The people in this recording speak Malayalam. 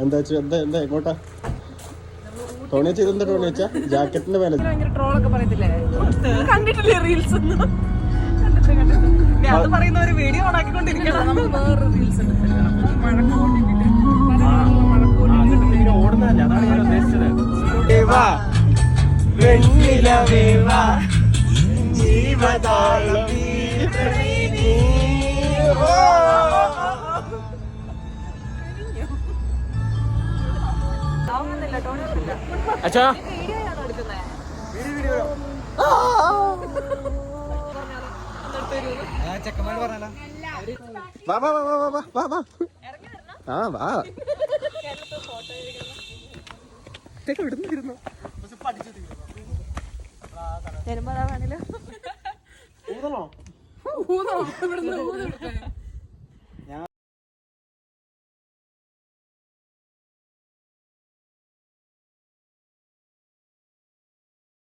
എന്താ വെച്ചാ എന്താ എങ്ങോട്ടാ ടോണി വെച്ചാ ഇതെന്താ ടോണി വെച്ചാ ജാക്കറ്റിന്റെ മേലെ ട്രോളൊക്കെ പറയത്തില്ലേ കണ്ടിട്ടില്ലേ റീൽസ് ഒന്നും അത് പറയുന്നവര് വീഡിയോ ഓണാക്കിക്കൊണ്ടിരിക്കണം നമുക്ക് വേറെ റീൽസ് ഓടുന്നതല്ലേ അതാണ് ഞാൻ ഉദ്ദേശിച്ചത് വെണ്ണിലവേവാ ജീവതാളം അച്ഛാ ചെക്കന്മാര് പറഞ്ഞാലോ വാ വാ വാ വാ വാ വാ വാ ആ വാ ഇവിടുന്ന് ഊതണോ ഇവിടുന്ന്